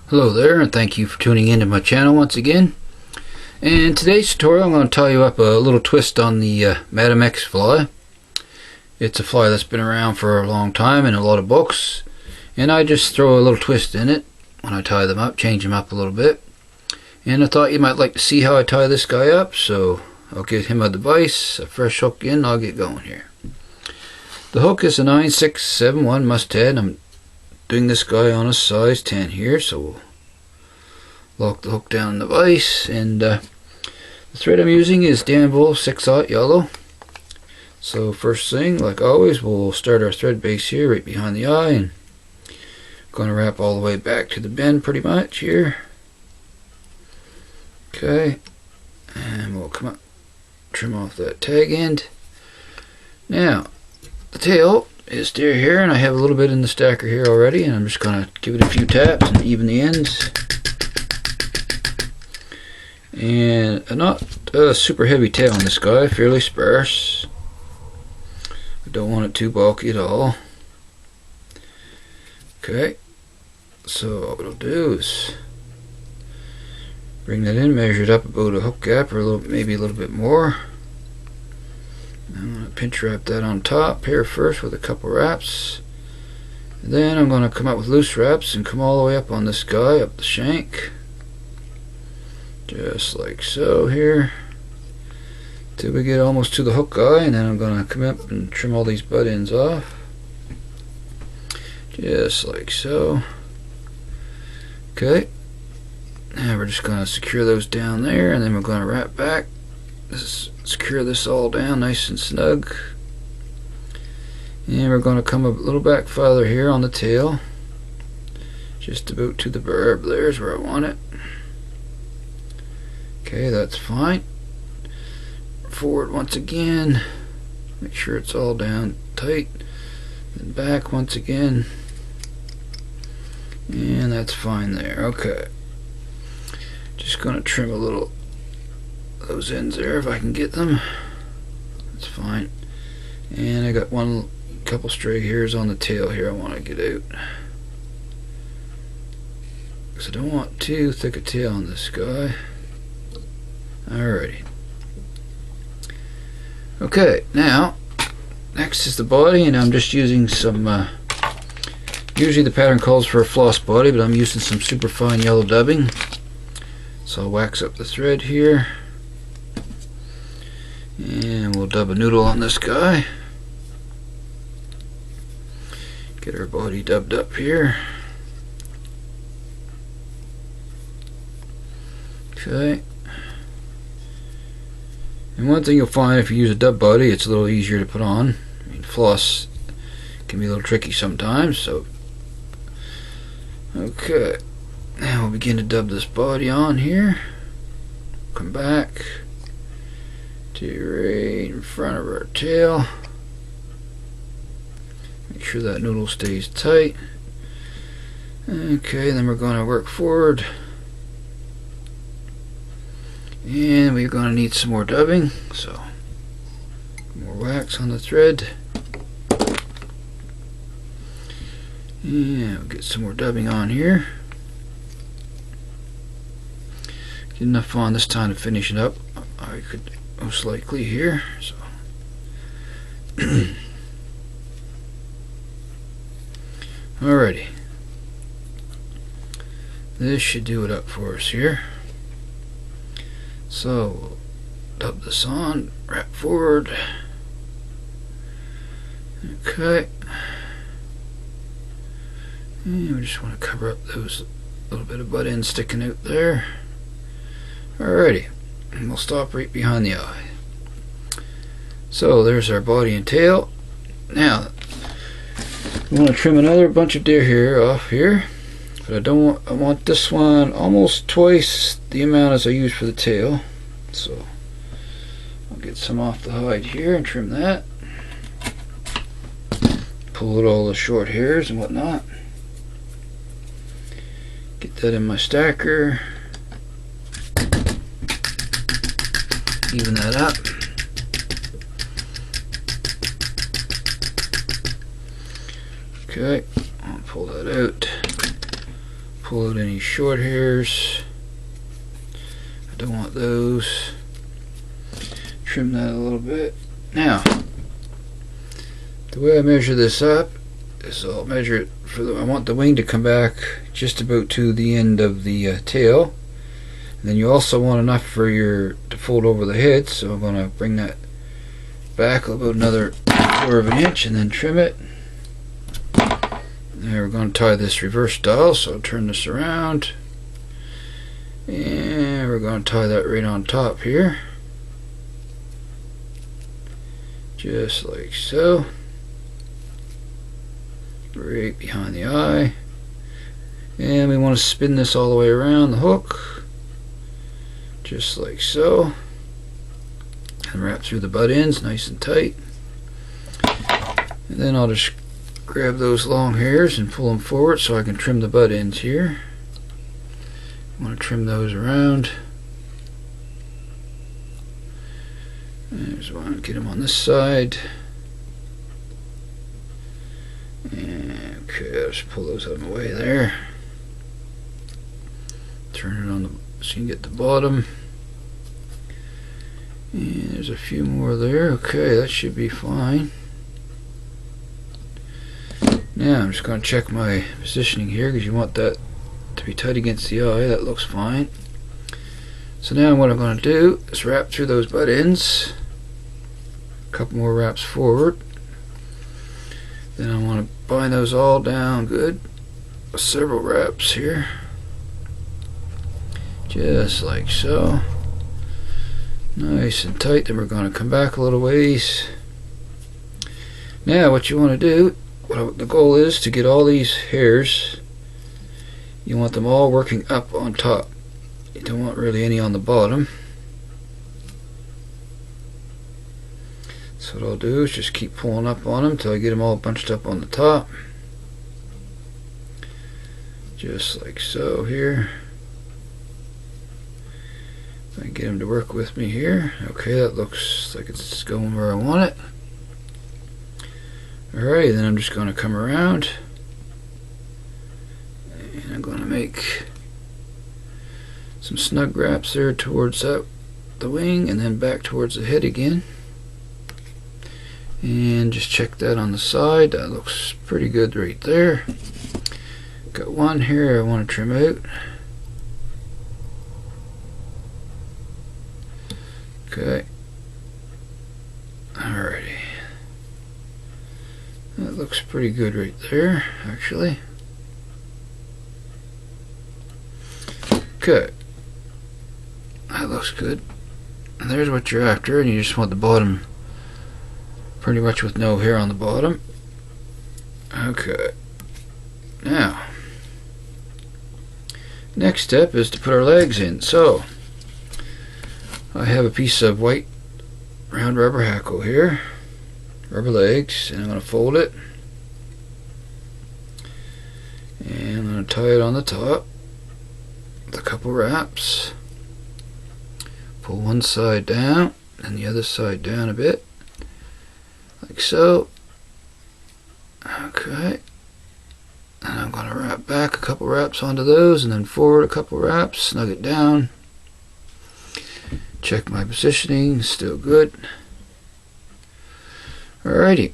Hello there, and thank you for tuning in to my channel once again. In today's tutorial I'm going to tie you up a little twist on the Madam X fly. It's a fly that's been around for a long time in a lot of books, and I just throw a little twist in it when I tie them up, change them up a little bit. And I thought you might like to see how I tie this guy up, so I'll get him a device, a fresh hook in, I'll get going here. The hook is a 9671 mustad. I'm doing this guy on a size 10 here, so we'll lock the hook down in the vise, and the thread I'm using is Danville 6/0 yellow. So first thing, like always, we'll start our thread base here right behind the eye, and I'm going to wrap all the way back to the bend pretty much here. Okay, and we'll come up, trim off that tag end. Now the tail is still here, and I have a little bit in the stacker here already, and I'm just going to give it a few taps and even the ends. And not a super heavy tail on this guy, fairly sparse. I don't want it too bulky at all. Okay, so what I'll do is bring that in, measure it up about a hook gap or maybe a little bit more. I'm going to pinch wrap that on top here first with a couple wraps, and then I'm going to come up with loose wraps and come all the way up on this guy, up the shank, just like so here, till we get almost to the hook guy, and then I'm going to come up and trim all these butt ends off, just like so. Okay, now we're just going to secure those down there, and then we're going to wrap back. Secure this all down nice and snug, and we're going to come a little back farther here on the tail, just about to the barb. There's where I want it. Okay, that's fine. Forward once again, make sure it's all down tight, then back once again, and that's fine there. Okay, just going to trim a little those ends there if I can get them. That's fine. And I got couple stray hairs on the tail here I want to get out, because I don't want too thick a tail on this guy. Alrighty. Okay, now next is the body, and I'm just using some usually the pattern calls for a floss body, but I'm using some super fine yellow dubbing. So I'll wax up the thread here, and we'll dub a noodle on this guy. Get our body dubbed up here. Okay. And one thing you'll find if you use a dub body, it's a little easier to put on. I mean, floss can be a little tricky sometimes, so. Okay. Now we'll begin to dub this body on here. Come back to right in front of our tail. Make sure that noodle stays tight. Okay, then we're going to work forward, and we're going to need some more dubbing, so more wax on the thread, and we'll get some more dubbing on here. Get enough on this time to finish it up. I could most likely here, so alrighty, this should do it up for us here. So we'll dub this on, wrap forward. Okay, and we just want to cover up those little bit of butt ends sticking out there. Alrighty, and we'll stop right behind the eye. So there's our body and tail. Now I'm going to trim another bunch of deer hair off here, but I want this one almost twice the amount as I use for the tail. So I'll get some off the hide here and trim that. Pull out all the short hairs and whatnot. Get that in my stacker. Even that up. Okay, I'll pull that out. pull out any short hairs. I don't want those. Trim that a little bit. Now, the way I measure this up is I'll measure it for I want the wing to come back just about to the end of the tail. And then you also want enough for to fold over the head, so I'm going to bring that back about another 1/4 of an inch and then trim it. Now we're going to tie this reverse style, so I'll turn this around and we're going to tie that right on top here, just like so, right behind the eye. And we want to spin this all the way around the hook, just like so, and wrap through the butt ends nice and tight. And then I'll just grab those long hairs and pull them forward so I can trim the butt ends here. I want to trim those around. There's one. Get them on this side. And okay, I'll just pull those out of the way there. Turn it on so you can get the bottom. And there's a few more there. Okay, that should be fine. Now I'm just going to check my positioning here, because you want that to be tight against the eye. That looks fine. So now what I'm going to do is wrap through those butt ends. A couple more wraps forward. Then I want to bind those all down good. Several wraps here. Just like so. Nice and tight. Then we're going to come back a little ways. Now what you want to do, the goal is to get all these hairs, you want them all working up on top. You don't want really any on the bottom. So what I'll do is just keep pulling up on them until I get them all bunched up on the top. Just like so here. I can get them to work with me here. Okay, that looks like it's going where I want it. Alright, then I'm just going to come around and I'm going to make some snug wraps there towards the wing and then back towards the head again. And just check that on the side. That looks pretty good right there. Got one here I want to trim out. Okay. Alrighty. That looks pretty good right there, actually. Okay. That looks good. And there's what you're after, and you just want the bottom pretty much with no hair on the bottom. Okay. Now, next step is to put our legs in. So, I have a piece of white round rubber hackle here. Rubber legs, and I'm going to fold it, and I'm going to tie it on the top with a couple wraps. Pull one side down and the other side down a bit, like so. Okay, and I'm going to wrap back a couple wraps onto those, and then forward a couple wraps, snug it down. Check my positioning, still good. Alrighty,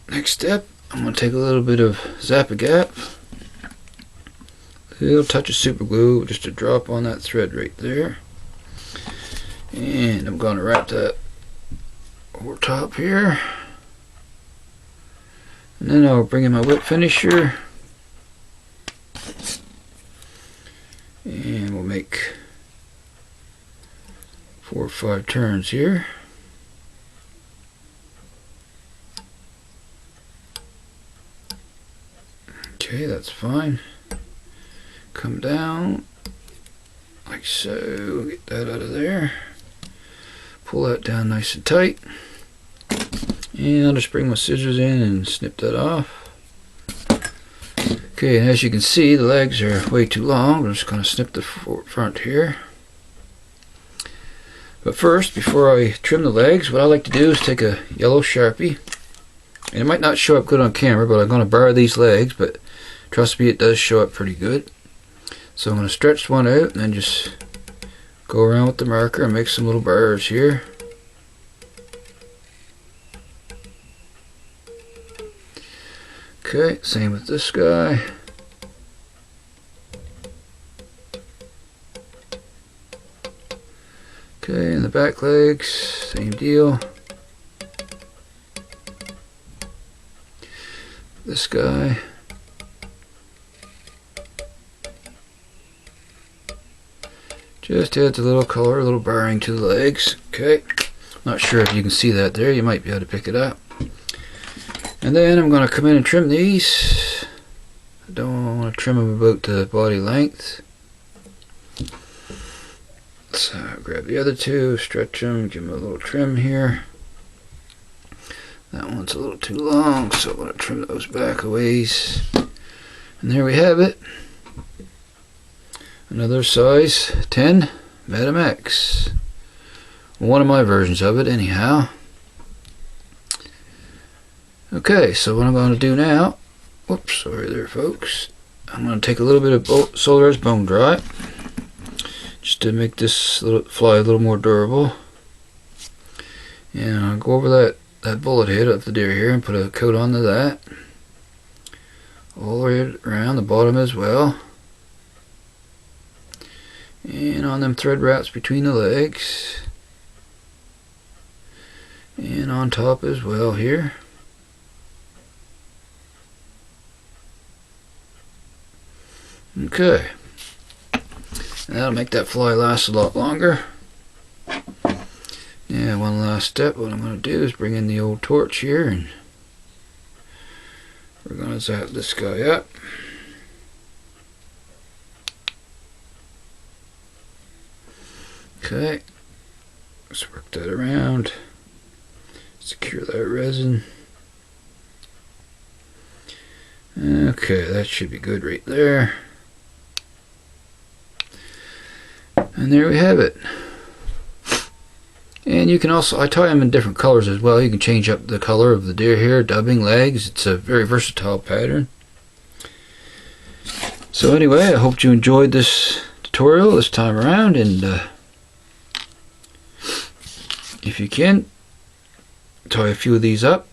next step, I'm going to take a little bit of Zap-A-Gap, a little touch of super glue, just a drop on that thread right there, and I'm going to wrap that over top here, and then I'll bring in my whip finisher, and we'll make 4 or 5 turns here. Okay, that's fine. Come down like so, get that out of there. Pull that down nice and tight. And I'll just bring my scissors in and snip that off. Okay, and as you can see, the legs are way too long. I'm just going to snip the front here. But first, before I trim the legs, what I like to do is take a yellow Sharpie. And it might not show up good on camera, but I'm going to bar these legs, but Trust me, it does show up pretty good. So I'm going to stretch one out and then just go around with the marker and make some little bars here. Okay, same with this guy. Okay, and the back legs, same deal. This guy. Just adds a little color, a little barring to the legs. Okay, not sure if you can see that there. You might be able to pick it up. And then I'm going to come in and trim these. I don't want to trim them about the body length. So grab the other two, stretch them, give them a little trim here. That one's a little too long, so I'm going to trim those back a ways. And there we have it. Another size 10 Madam X. One of my versions of it anyhow. Okay, so what I'm going to do now, whoops, sorry there folks. I'm going to take a little bit of Solaris Bone Dry, just to make this fly a little more durable. And I'll go over that bullet head of the deer here and put a coat onto that. All the way around the bottom as well. And on them thread wraps between the legs. And on top as well here. Okay. And that'll make that fly last a lot longer. Yeah, one last step. What I'm going to do is bring in the old torch here and we're going to zap this guy up. Okay, let's work that around, secure that resin. Okay, that should be good right there. And there we have it. And you can also, I tie them in different colors as well. You can change up the color of the deer hair, dubbing, legs. It's a very versatile pattern. So anyway, I hope you enjoyed this tutorial this time around, and if you can, tie a few of these up,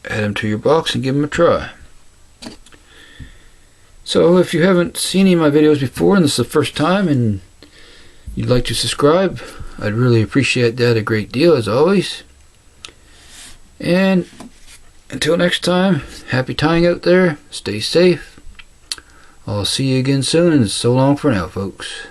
add them to your box and give them a try. So if you haven't seen any of my videos before and this is the first time and you'd like to subscribe, I'd really appreciate that a great deal as always. And until next time, happy tying out there, stay safe. I'll see you again soon, and so long for now folks.